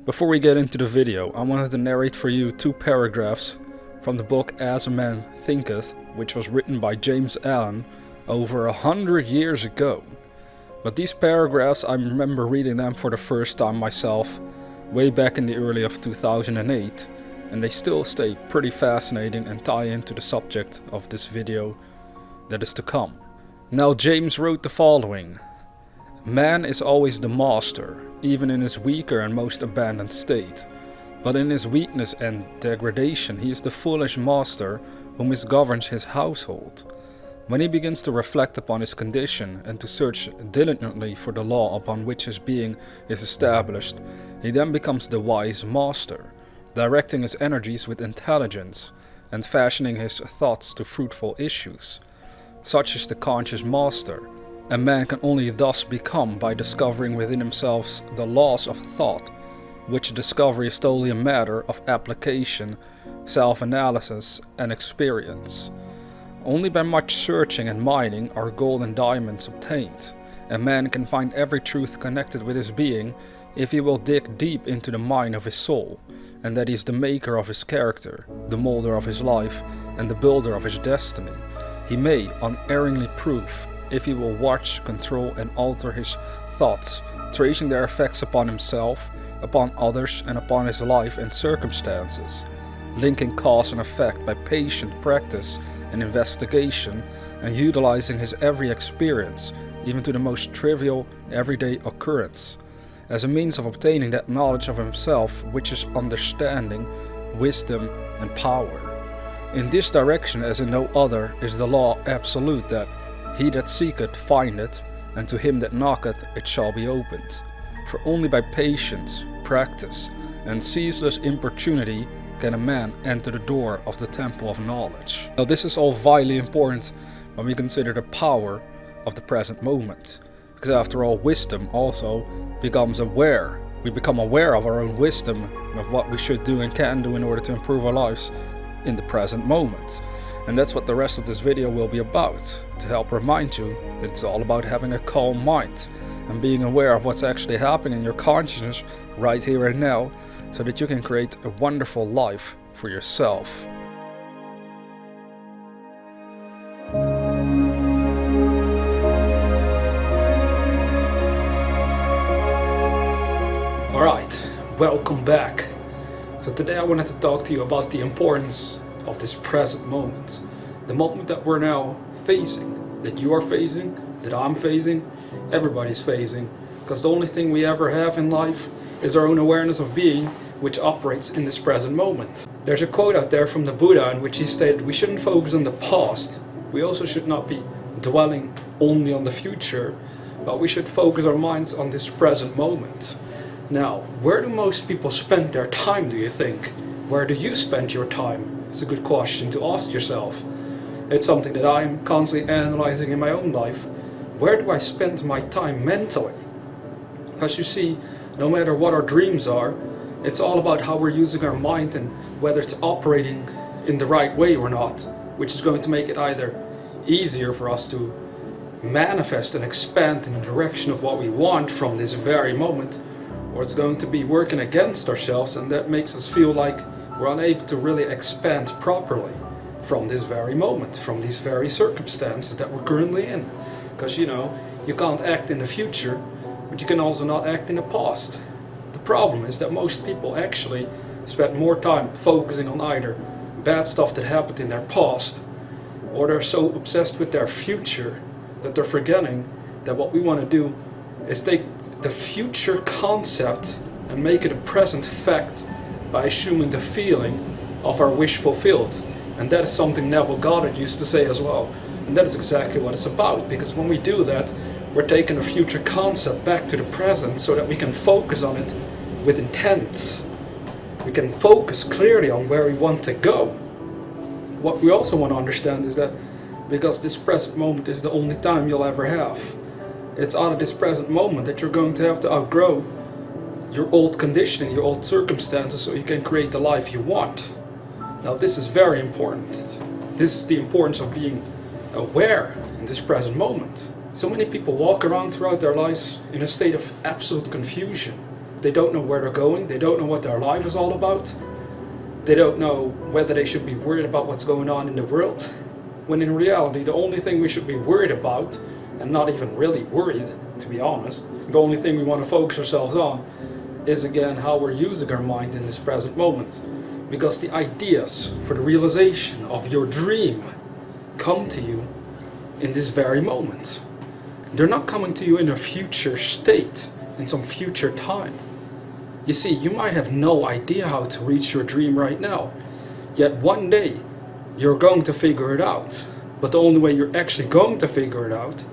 Before we get into the video, I wanted to narrate for you two paragraphs from the book As a Man Thinketh, which was written by James Allen over 100 years ago. But these paragraphs, I remember reading them for the first time myself way back in the early of 2008, and they still stay pretty fascinating and tie into the subject of this video that is to come. Now, James wrote the following: "Man is always the master, even in his weaker and most abandoned state. But in his weakness and degradation he is the foolish master who misgoverns his household. When he begins to reflect upon his condition and to search diligently for the law upon which his being is established, he then becomes the wise master, directing his energies with intelligence and fashioning his thoughts to fruitful issues. Such is the conscious master, and man can only thus become by discovering within himself the laws of thought, which discovery is totally a matter of application, self-analysis, and experience. Only by much searching and mining are gold and diamonds obtained, and man can find every truth connected with his being if he will dig deep into the mine of his soul, and that he is the maker of his character, the molder of his life, and the builder of his destiny. He may unerringly prove, if he will watch, control, and alter his thoughts, tracing their effects upon himself, upon others, and upon his life and circumstances, linking cause and effect by patient practice and investigation, and utilizing his every experience, even to the most trivial everyday occurrence, as a means of obtaining that knowledge of himself which is understanding, wisdom, and power. In this direction, as in no other, is the law absolute that he that seeketh findeth, and to him that knocketh it shall be opened. For only by patience, practice, and ceaseless importunity can a man enter the door of the temple of knowledge." Now, this is all vitally important when we consider the power of the present moment, because after all, wisdom also becomes aware. We become aware of our own wisdom and of what we should do and can do in order to improve our lives in the present moment. And that's what the rest of this video will be about, to help remind you that it's all about having a calm mind and being aware of what's actually happening in your consciousness right here and now, so that you can create a wonderful life for yourself. Alright, welcome back. So today I wanted to talk to you about the importance of this present moment. The moment that we're now facing, that you are facing, that I'm facing, everybody's facing. Because the only thing we ever have in life is our own awareness of being, which operates in this present moment. There's a quote out there from the Buddha in which he stated, we shouldn't focus on the past. We also should not be dwelling only on the future, but we should focus our minds on this present moment. Now, where do most people spend their time, do you think? Where do you spend your time? It's a good question to ask yourself. It's something that I'm constantly analyzing in my own life. Where do I spend my time mentally? As you see, no matter what our dreams are, it's all about how we're using our mind and whether it's operating in the right way or not, which is going to make it either easier for us to manifest and expand in the direction of what we want from this very moment, or it's going to be working against ourselves, and that makes us feel like we're unable to really expand properly from this very moment, from these very circumstances that we're currently in. Because you can't act in the future, but you can also not act in the past. The problem is that most people actually spend more time focusing on either bad stuff that happened in their past, or they're so obsessed with their future that they're forgetting that what we want to do is take the future concept and make it a present fact by assuming the feeling of our wish fulfilled. And that is something Neville Goddard used to say as well. And that is exactly what it's about, because when we do that, we're taking a future concept back to the present so that we can focus on it with intent. We can focus clearly on where we want to go. What we also want to understand is that because this present moment is the only time you'll ever have, it's out of this present moment that you're going to have to outgrow your old conditioning, your old circumstances, so you can create the life you want. Now, this is very important. This is the importance of being aware in this present moment. So many people walk around throughout their lives in a state of absolute confusion. They don't know where they're going. They don't know what their life is all about. They don't know whether they should be worried about what's going on in the world. When in reality, the only thing we should be worried about, and not even really worried, to be honest, the only thing we want to focus ourselves on is again how we're using our mind in this present moment. Because the ideas for the realization of your dream come to you in this very moment. They're not coming to you in a future state, in some future time. You see, you might have no idea how to reach your dream right now, yet one day you're going to figure it out. But the only way you're actually going to figure it out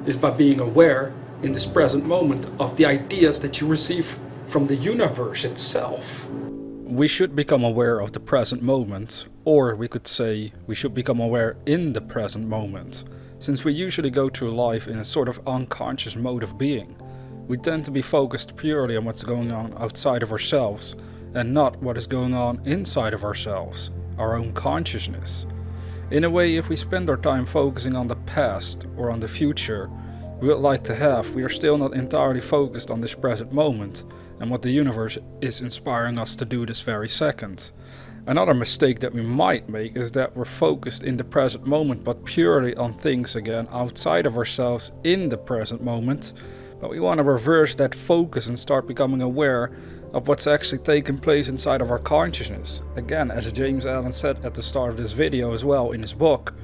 is by being aware in this present moment of the ideas that you receive from the universe itself. We should become aware of the present moment, or we could say we should become aware in the present moment. Since we usually go through life in a sort of unconscious mode of being, we tend to be focused purely on what's going on outside of ourselves and not what is going on inside of ourselves, our own consciousness. In a way, if we spend our time focusing on the past or on the future we would like to have, we are still not entirely focused on this present moment and what the universe is inspiring us to do this very second. Another mistake that we might make is that we're focused in the present moment but purely on things again outside of ourselves in the present moment, but we want to reverse that focus and start becoming aware of what's actually taking place inside of our consciousness. Again, as James Allen said at the start of this video as well in his book,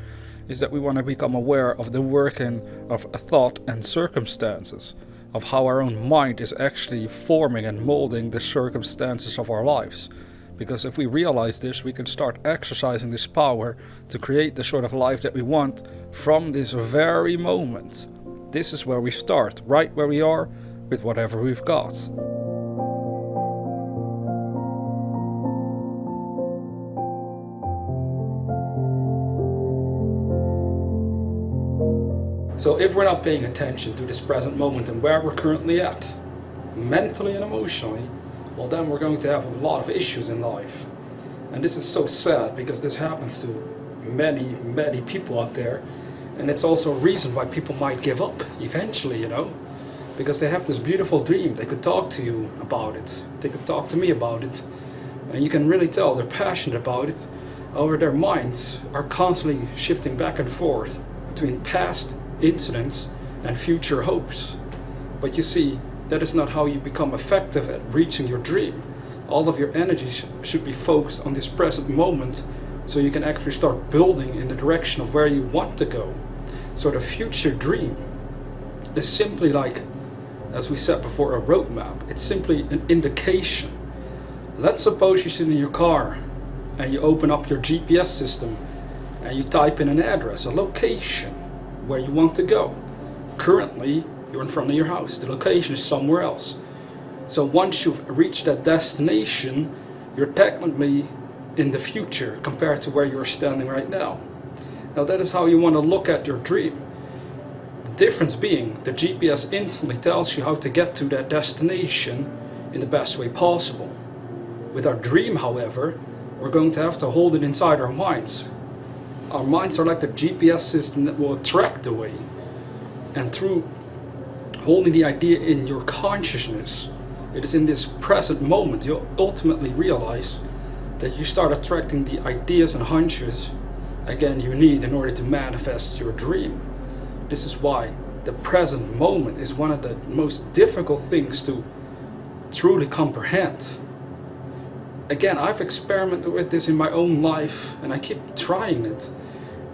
is that we want to become aware of the working of a thought and circumstances, of how our own mind is actually forming and molding the circumstances of our lives. Because if we realize this, we can start exercising this power to create the sort of life that we want from this very moment. This is where we start, right where we are, with whatever we've got. So if we're not paying attention to this present moment and where we're currently at, mentally and emotionally, well then we're going to have a lot of issues in life. And this is so sad because this happens to many people out there. And it's also a reason why people might give up eventually, because they have this beautiful dream. They could talk to you about it. They could talk to me about it. And you can really tell they're passionate about it. However, their minds are constantly shifting back and forth between past incidents and future hopes. But you see, that is not how you become effective at reaching your dream. All of your energy should be focused on this present moment so you can actually start building in the direction of where you want to go. So the future dream is simply like, as we said before, a roadmap. It's simply an indication. Let's suppose you sit in your car and you open up your GPS system and you type in an address, a location where you want to go. Currently, you're in front of your house. The location is somewhere else. So once you've reached that destination, you're technically in the future compared to where you're standing right now. Now that is how you want to look at your dream. The difference being, the GPS instantly tells you how to get to that destination in the best way possible. With our dream, however, we're going to have to hold it inside our minds. Our minds are like the GPS system that will attract the way. And through holding the idea in your consciousness, it is in this present moment you'll ultimately realize that you start attracting the ideas and hunches again you need in order to manifest your dream. This is why the present moment is one of the most difficult things to truly comprehend. Again, I've experimented with this in my own life and I keep trying it.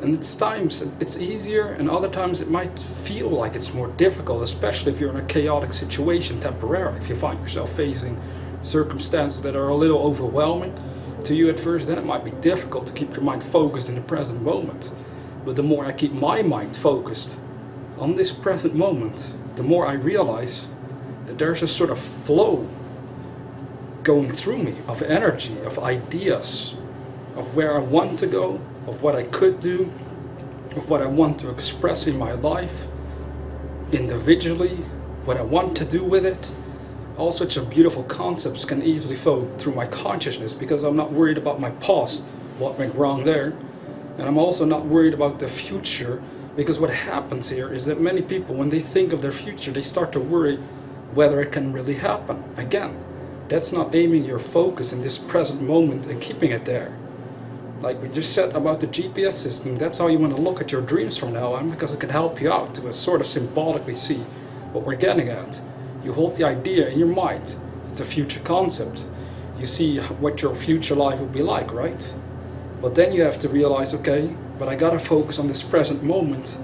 And it's times it's easier and other times it might feel like it's more difficult, especially if you're in a chaotic situation temporarily. If you find yourself facing circumstances that are a little overwhelming to you at first, then it might be difficult to keep your mind focused in the present moment. But the more I keep my mind focused on this present moment, the more I realize that there's a sort of flow going through me of energy, of ideas, of where I want to go, of what I could do, of what I want to express in my life, individually, what I want to do with it. All such beautiful concepts can easily flow through my consciousness because I'm not worried about my past, what went wrong there. And I'm also not worried about the future, because what happens here is that many people, when they think of their future, they start to worry whether it can really happen. Again, That's not aiming your focus in this present moment and keeping it there. Like we just said about the GPS system, that's how you want to look at your dreams from now on, because it can help you out to sort of symbolically see what we're getting at. You hold the idea in your mind. It's a future concept. You see what your future life will be like, right? But then you have to realize, okay, but I gotta focus on this present moment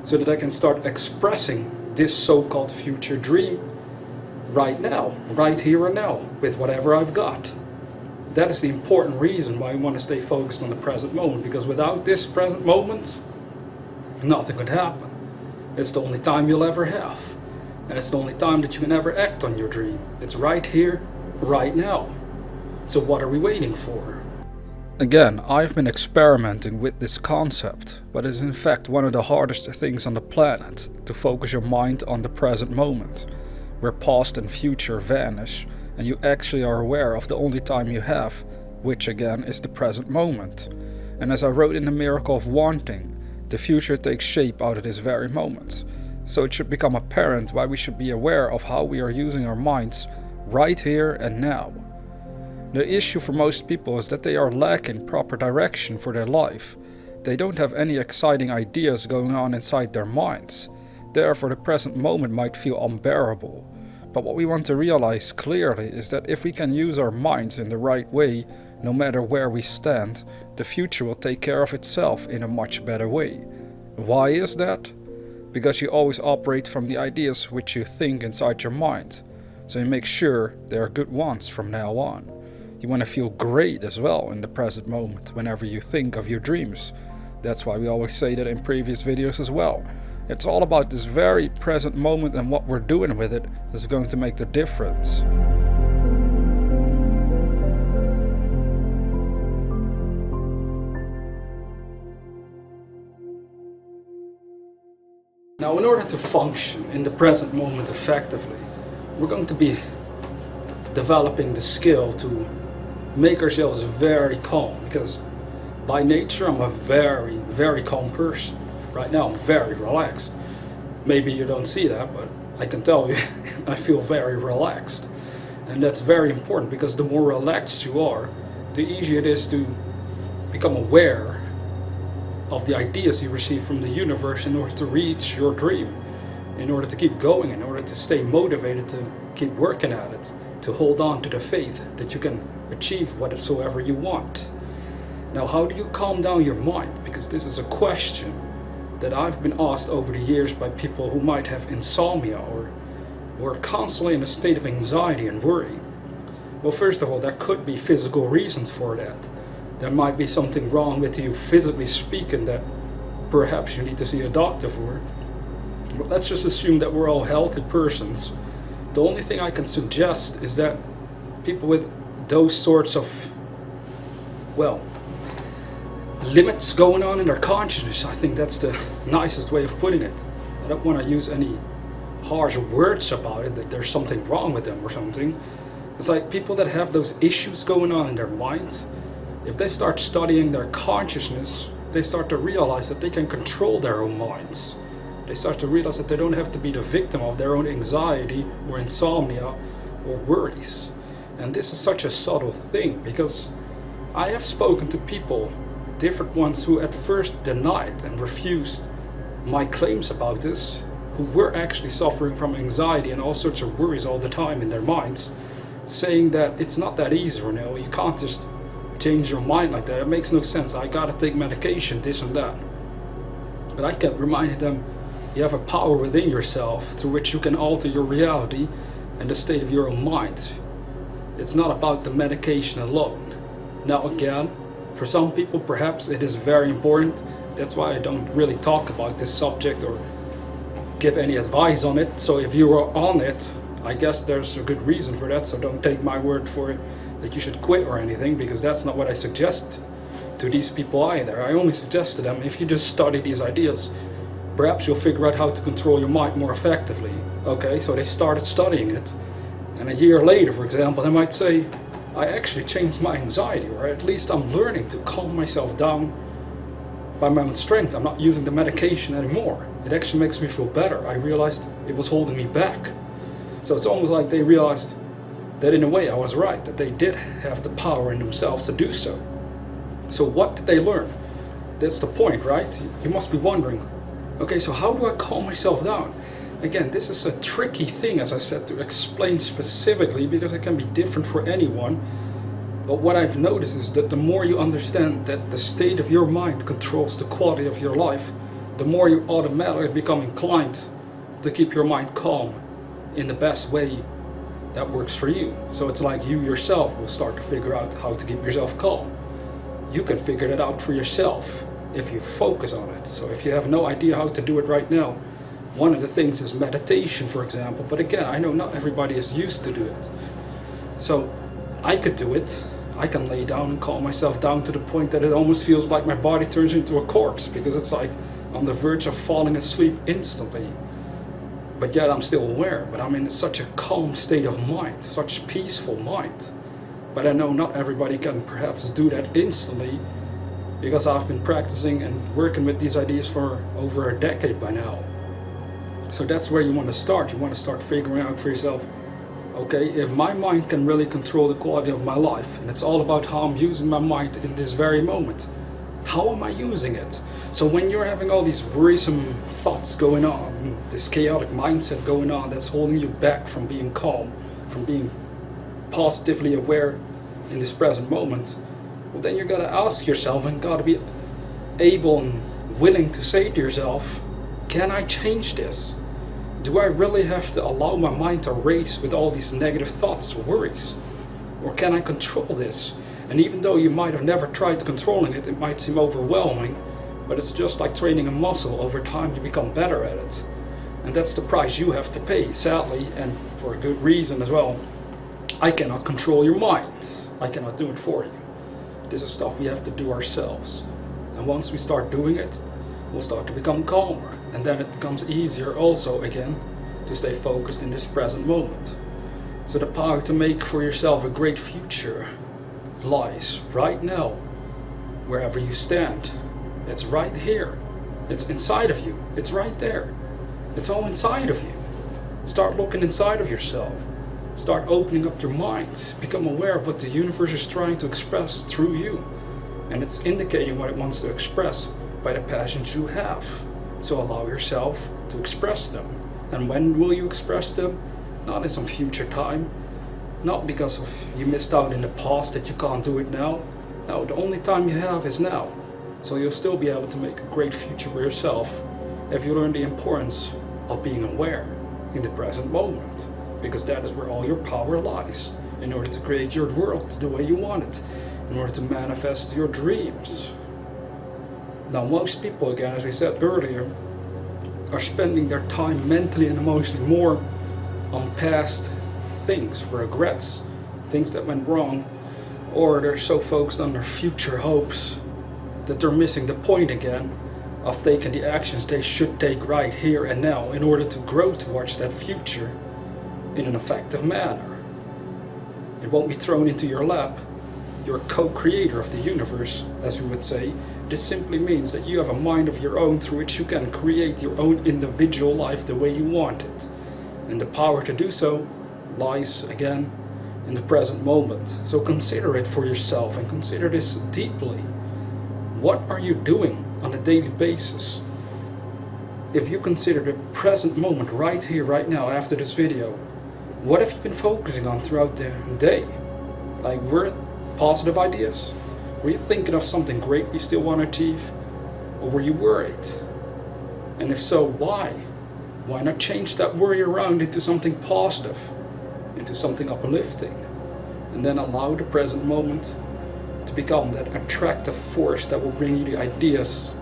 so that I can start expressing this so-called future dream right now, right here and now, with whatever I've got. That is the important reason why you want to stay focused on the present moment, because without this present moment, nothing could happen. It's the only time you'll ever have. And it's the only time that you can ever act on your dream. It's right here, right now. So what are we waiting for? Again, I've been experimenting with this concept, but it's in fact one of the hardest things on the planet, to focus your mind on the present moment, where past and future vanish, and you actually are aware of the only time you have, which again is the present moment. And as I wrote in The Miracle of Wanting, the future takes shape out of this very moment. So it should become apparent why we should be aware of how we are using our minds right here and now. The issue for most people is that they are lacking proper direction for their life. They don't have any exciting ideas going on inside their minds. Therefore, the present moment might feel unbearable. But what we want to realize clearly is that if we can use our minds in the right way, no matter where we stand, the future will take care of itself in a much better way. Why is that? Because you always operate from the ideas which you think inside your mind. So you make sure they are good ones from now on. You want to feel great as well in the present moment whenever you think of your dreams. That's why we always say that in previous videos as well. It's all about this very present moment, and what we're doing with it is going to make the difference. Now, in order to function in the present moment effectively, we're going to be developing the skill to make ourselves very calm, because by nature I'm a very, very calm person. Right now I'm very relaxed. Maybe you don't see that, but I can tell you I feel very relaxed. And that's very important, because the more relaxed you are, the easier it is to become aware of the ideas you receive from the universe in order to reach your dream, in order to keep going, in order to stay motivated to keep working at it, to hold on to the faith that you can achieve whatsoever you want. Now, how do you calm down your mind? Because this is a question that I've been asked over the years by people who might have insomnia or are constantly in a state of anxiety and worry. Well, first of all, there could be physical reasons for that. There might be something wrong with you physically speaking that perhaps you need to see a doctor for. But let's just assume that we're all healthy persons. The only thing I can suggest is that people with those sorts of, well, limits going on in their consciousness, I think that's the nicest way of putting it. I don't want to use any harsh words about it, that there's something wrong with them or something. It's like people that have those issues going on in their minds, if they start studying their consciousness, they start to realize that they can control their own minds. They start to realize that they don't have to be the victim of their own anxiety or insomnia or worries. And this is such a subtle thing, because I have spoken to people, different ones, who at first denied and refused my claims about this, who were actually suffering from anxiety and all sorts of worries all the time in their minds, saying that it's not that easy, Ranil. You can't just change your mind like that. It makes no sense. I gotta take medication, this and that. But I kept reminding them, you have a power within yourself through which you can alter your reality and the state of your own mind. It's not about the medication alone. Now again, for some people perhaps it is very important. That's why I don't really talk about this subject or give any advice on it. So if you are on it, I guess there's a good reason for that. So don't take my word for it that you should quit or anything, because that's not what I suggest to these people either. I only suggest to them, if you just study these ideas, perhaps you'll figure out how to control your mind more effectively. Okay, so they started studying it, and a year later, for example, they might say, I actually changed my anxiety, or at least I'm learning to calm myself down by my own strength. I'm not using the medication anymore. It actually makes me feel better. I realized it was holding me back. So it's almost like they realized, that in a way I was right, that they did have the power in themselves to do so. So what did they learn? That's the point, right? You must be wondering, okay, so how do I calm myself down? Again, this is a tricky thing, as I said, to explain specifically, because it can be different for anyone. But what I've noticed is that the more you understand that the state of your mind controls the quality of your life, the more you automatically become inclined to keep your mind calm in the best way that works for you. So it's like you yourself will start to figure out how to keep yourself calm. You can figure that out for yourself if you focus on it. So if you have no idea how to do it right now, one of the things is meditation, for example. But again, I know not everybody is used to do it. So I could do it. I can lay down and calm myself down to the point that it almost feels like my body turns into a corpse, because it's like on the verge of falling asleep instantly. But yet I'm still aware, but I'm in such a calm state of mind, such peaceful mind. But I know not everybody can perhaps do that instantly, because I've been practicing and working with these ideas for over a decade by now. So that's where you want to start. You want to start figuring out for yourself, okay, if my mind can really control the quality of my life, and it's all about how I'm using my mind in this very moment, how am I using it? So when you're having all these worrisome thoughts going on, this chaotic mindset going on that's holding you back from being calm, from being positively aware in this present moment, well, then you gotta ask yourself and gotta be able and willing to say to yourself, can I change this? Do I really have to allow my mind to race with all these negative thoughts or worries? Or can I control this? And even though you might have never tried controlling it, it might seem overwhelming, but it's just like training a muscle. Over time you become better at it. And that's the price you have to pay, sadly, and for a good reason as well. I cannot control your mind. I cannot do it for you. This is stuff we have to do ourselves. And once we start doing it, we'll start to become calmer. And then it becomes easier also, again, to stay focused in this present moment. So the power to make for yourself a great future lies right now, wherever you stand. It's right here. It's inside of you. It's right there. It's all inside of you. Start looking inside of yourself. Start opening up your mind. Become aware of what the universe is trying to express through you. And it's indicating what it wants to express by the passions you have. So allow yourself to express them. And when will you express them? Not in some future time. Not because of you missed out in the past that you can't do it now. No, the only time you have is now. So you'll still be able to make a great future for yourself if you learn the importance of being aware in the present moment. Because that is where all your power lies, in order to create your world the way you want it, in order to manifest your dreams. Now most people, again, as we said earlier, are spending their time mentally and emotionally more on past things, regrets, things that went wrong, or they're so focused on their future hopes that they're missing the point again of taking the actions they should take right here and now in order to grow towards that future in an effective manner. It won't be thrown into your lap. You're a co-creator of the universe, as we would say. This simply means that you have a mind of your own through which you can create your own individual life the way you want it. And the power to do so lies, again, in the present moment. So consider it for yourself and consider this deeply. What are you doing on a daily basis? If you consider the present moment right here, right now, after this video, what have you been focusing on throughout the day? Like, were it positive ideas? Were you thinking of something great you still want to achieve? Or were you worried? And if so, why? Why not change that worry around into something positive, into something uplifting? And then allow the present moment to become that attractive force that will bring you the ideas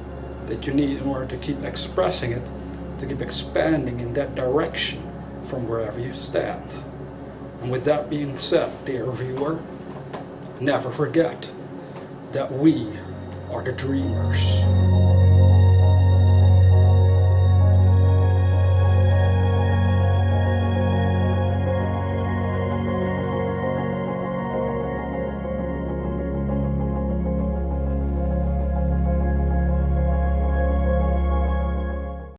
that you need in order to keep expressing it, to keep expanding in that direction from wherever you stand. And with that being said, dear viewer, never forget that we are the dreamers.